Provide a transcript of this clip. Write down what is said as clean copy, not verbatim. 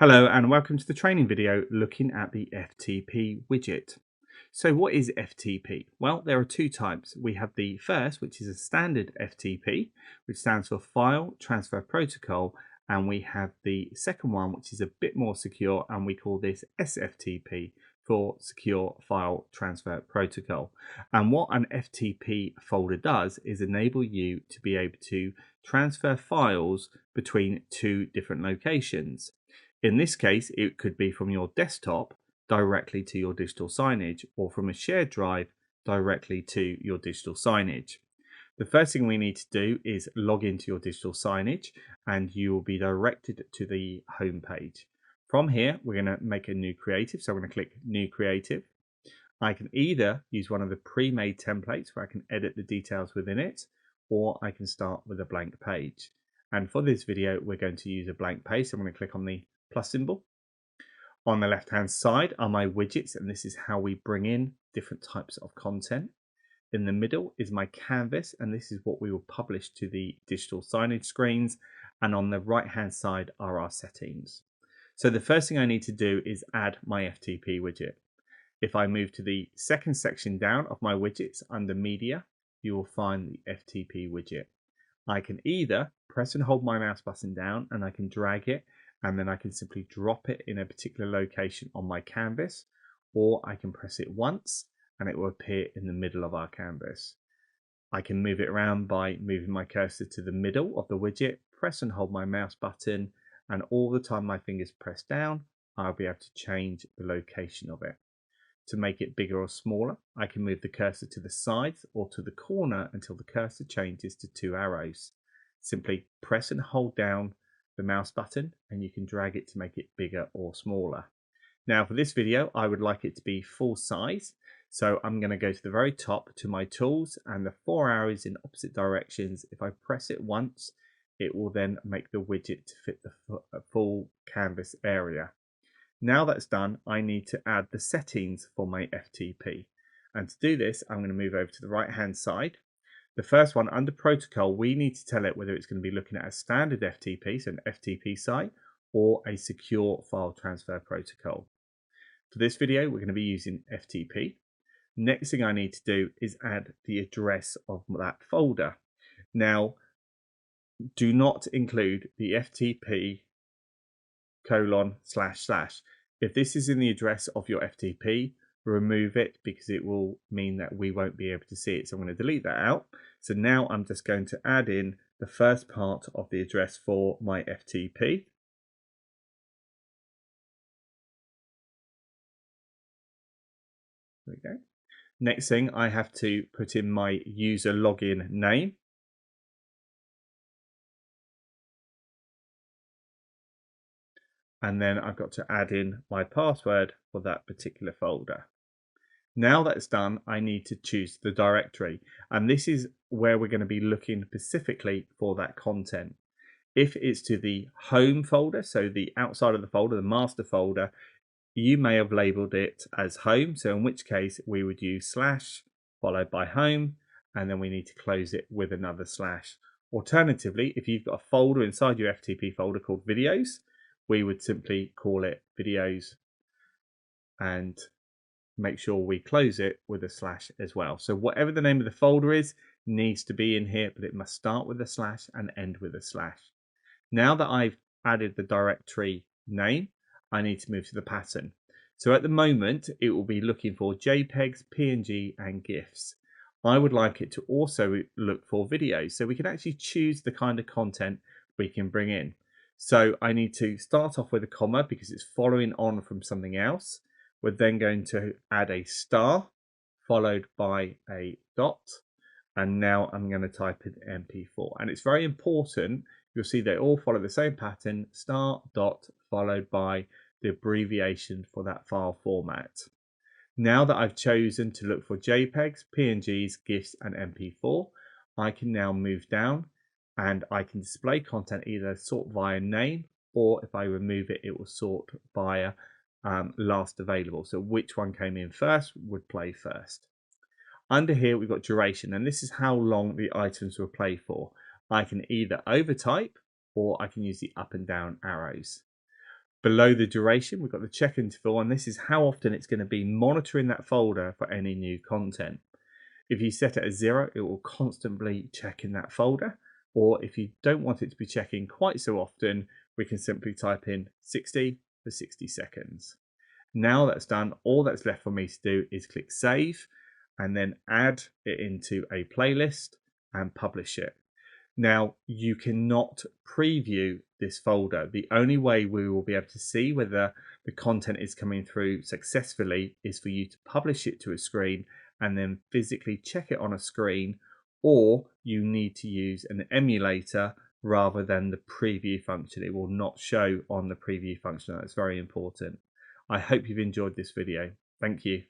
Hello and welcome to the training video looking at the FTP widget. So what is FTP? Well, there are two types. We have the first, which is a standard FTP, which stands for File Transfer Protocol, and we have the second one, which is a bit more secure, and we call this SFTP for Secure File Transfer Protocol. And what an FTP folder does is enable you to be able to transfer files between two different locations. In this case, it could be from your desktop directly to your digital signage, or from a shared drive directly to your digital signage. The first thing we need to do is log into your digital signage, and you will be directed to the home page. From here, we're going to make a new creative. So I'm going to click New Creative. I can either use one of the pre-made templates where I can edit the details within it, or I can start with a blank page. And for this video, we're going to use a blank page. So I'm going to click on the plus symbol. On the left hand side are my widgets, and this is how we bring in different types of content. In the middle is my canvas, and this is what we will publish to the digital signage screens. And on the right hand side are our settings. So the first thing I need to do is add my FTP widget. If I move to the second section down of my widgets under media, you will find the FTP widget. I can either press and hold my mouse button down and I can drag it, and then I can simply drop it in a particular location on my canvas, or I can press it once and it will appear in the middle of our canvas. I can move it around by moving my cursor to the middle of the widget, press and hold my mouse button, and all the time my fingers press down, I'll be able to change the location of it. To make it bigger or smaller, I can move the cursor to the sides or to the corner until the cursor changes to two arrows. Simply press and hold down the mouse button and you can drag it to make it bigger or smaller. Now for this video, I would like it to be full size. So I'm going to go to the very top to my tools, and the four arrows in opposite directions. If I press it once, it will then make the widget to fit the full canvas area. Now that's done, I need to add the settings for my FTP. And to do this, I'm going to move over to the right hand side. The first one, under protocol, we need to tell it whether it's going to be looking at a standard FTP, so an FTP site, or a secure file transfer protocol. For this video, we're going to be using FTP. Next thing I need to do is add the address of that folder. Now, do not include the FTP : // If this is in the address of your FTP, remove it, because it will mean that we won't be able to see it. So I'm going to delete that out. So now I'm just going to add in the first part of the address for my FTP. There we go. Next thing, I have to put in my user login name. And then I've got to add in my password for that particular folder. Now that's done, I need to choose the directory, and this is where we're going to be looking specifically for that content. If it's to the home folder, so the outside of the folder, the master folder, you may have labeled it as home, so in which case we would use / followed by home, and then we need to close it with another /. Alternatively, if you've got a folder inside your FTP folder called videos, we would simply call it videos and make sure we close it with a / as well. So whatever the name of the folder is needs to be in here, but it must start with a / and end with a /. Now that I've added the directory name, I need to move to the pattern. So at the moment, it will be looking for JPEGs, PNG, and GIFs. I would like it to also look for videos, so we can actually choose the kind of content we can bring in. So I need to start off with a comma because it's following on from something else. We're then going to add a star followed by a dot, and now I'm going to type in MP4. And it's very important, you'll see they all follow the same pattern, star, dot, followed by the abbreviation for that file format. Now that I've chosen to look for JPEGs, PNGs, GIFs, and MP4, I can now move down and I can display content either sort via name, or if I remove it, it will sort via last available. So which one came in first would play first. Under here, we've got duration, and this is how long the items will play for. I can either overtype or I can use the up and down arrows. Below the duration, we've got the check interval, and this is how often it's going to be monitoring that folder for any new content. If you set it as 0, it will constantly check in that folder. Or if you don't want it to be checking quite so often, we can simply type in 60 for 60 seconds. Now that's done, all that's left for me to do is click save and then add it into a playlist and publish it. Now, you cannot preview this folder. The only way we will be able to see whether the content is coming through successfully is for you to publish it to a screen and then physically check it on a screen, or you need to use an emulator rather than the preview function. It will not show on the preview function. That's very important. I hope you've enjoyed this video. Thank you.